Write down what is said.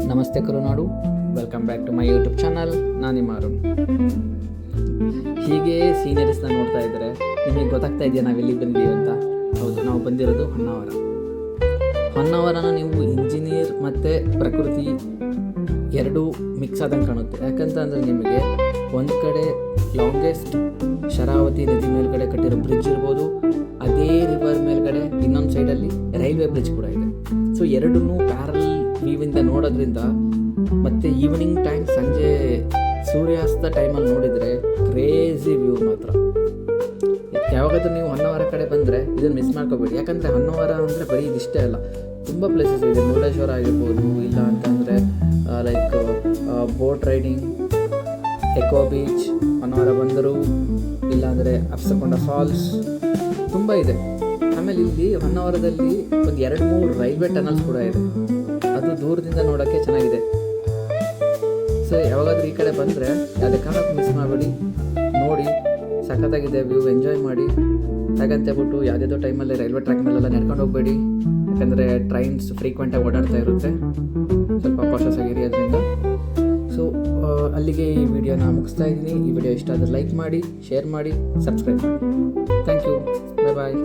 ನಮಸ್ತೆ Karunadu, welcome back to my YouTube channel. ನಾನು ನಿಮ್ಮ ಅರುಣ್. ಹೀಗೆ ಸೀನರೀಸ್ನ ನೋಡ್ತಾ ಇದ್ದರೆ ನಿಮಗೆ ಗೊತ್ತಾಗ್ತಾ ಇದೆಯಾ ನಾವು ಎಲ್ಲಿಗೆ ಬಂದೀವಿ ಅಂತ? ಹೌದು, ನಾವು ಬಂದಿರೋದು ಹೊನ್ನಾವರನ ನೀವು ಇಂಜಿನಿಯರ್ ಮತ್ತು ಪ್ರಕೃತಿ ಎರಡೂ ಮಿಕ್ಸ್ ಆದಂಗೆ ಕಾಣುತ್ತೆ. ಯಾಕಂತ ಅಂದರೆ ನಿಮಗೆ ಒಂದು ಕಡೆ ಲಾಂಗೆಸ್ಟ್ ಶರಾವತಿ ನದಿ ಮೇಲ್ಗಡೆ ಕಟ್ಟಿರೋ ಬ್ರಿಡ್ಜ್ ಇರ್ಬೋದು, ಅದೇ ರಿವರ್ ಮೇಲ್ಗಡೆ ಇನ್ನೊಂದು ಸೈಡಲ್ಲಿ ರೈಲ್ವೆ ಬ್ರಿಡ್ಜ್ ಕೂಡ ಇದೆ. ಸೊ ಎರಡನ್ನೂ ಪ್ಯಾರಲ್ ವ್ಯೂವಿಂದ ನೋಡೋದ್ರಿಂದ ಮತ್ತು ಈವ್ನಿಂಗ್ ಟೈಮ್, ಸಂಜೆ ಸೂರ್ಯಾಸ್ತ ಟೈಮಲ್ಲಿ ನೋಡಿದರೆ ಕ್ರೇಜಿ ವ್ಯೂ ಮಾತ್ರ. ಯಾವಾಗಾದ್ರೂ ನೀವು ಹೊನ್ನಾವರ ಕಡೆ ಬಂದರೆ ಇದನ್ನು ಮಿಸ್ ಮಾಡ್ಕೋಬೇಡಿ. ಯಾಕಂದರೆ ಹೊನ್ನಾವರ ಅಂದರೆ ಬರೀ ಇದಿಷ್ಟೇ ಅಲ್ಲ, ತುಂಬ ಪ್ಲೇಸಸ್ ಇದೆ. ಮುರುಡೇಶ್ವರ ಆಗಿರ್ಬೋದು, ಇಲ್ಲ ಅಂತಂದರೆ like boat riding, eco beach, Honnavar ಬಂದರು, ಇಲ್ಲಾಂದರೆ ಅಪ್ಸಕೊಂಡ ಫಾಲ್ಸ್, ತುಂಬ ಇದೆ. ಆಮೇಲೆ ಇಲ್ಲಿ ಹೊನ್ನಾವರದಲ್ಲಿ ಒಂದು 2-3 ರೈಲ್ವೆ ಟನಲ್ಸ್ ಕೂಡ ಇದೆ. ಅದು ದೂರದಿಂದ ನೋಡೋಕ್ಕೆ ಚೆನ್ನಾಗಿದೆ. ಸೊ ಯಾವಾಗಾದ್ರೂ ಈ ಕಡೆ ಬಂದರೆ ಯಾವುದೇ ಕಾರಣಕ್ಕೂ ಮಿಸ್ ಮಾಡಬೇಡಿ, ನೋಡಿ. ಸಖತ್ತಾಗಿದೆ ವ್ಯೂ, ಎಂಜಾಯ್ ಮಾಡಿ. ಹಾಗಂತೇಳ್ಬಿಟ್ಟು ಯಾವುದೇದೋ ಟೈಮಲ್ಲಿ ರೈಲ್ವೆ ಟ್ರ್ಯಾಕ್ ಮೇಲೆಲ್ಲ ನಡ್ಕೊಂಡು ಹೋಗಬೇಡಿ, ಯಾಕಂದರೆ ಟ್ರೈನ್ಸ್ ಫ್ರೀಕ್ವೆಂಟಾಗಿ ಓಡಾಡ್ತಾ ಇರುತ್ತೆ. ಸ್ವಲ್ಪ ಕಾಷಸ್ ಆಗಿರಿ ಅದರಿಂದ. ಸೊ ಅಲ್ಲಿಗೆ ಈ ವಿಡಿಯೋನ ಮುಗಿಸ್ತಾ ಇದ್ದೀನಿ. ಈ ವಿಡಿಯೋ ಇಷ್ಟ ಆದರೆ ಲೈಕ್ ಮಾಡಿ, ಶೇರ್ ಮಾಡಿ, ಸಬ್ಸ್ಕ್ರೈಬ್ ಮಾಡಿ. Thank you. ಬಾಯ್.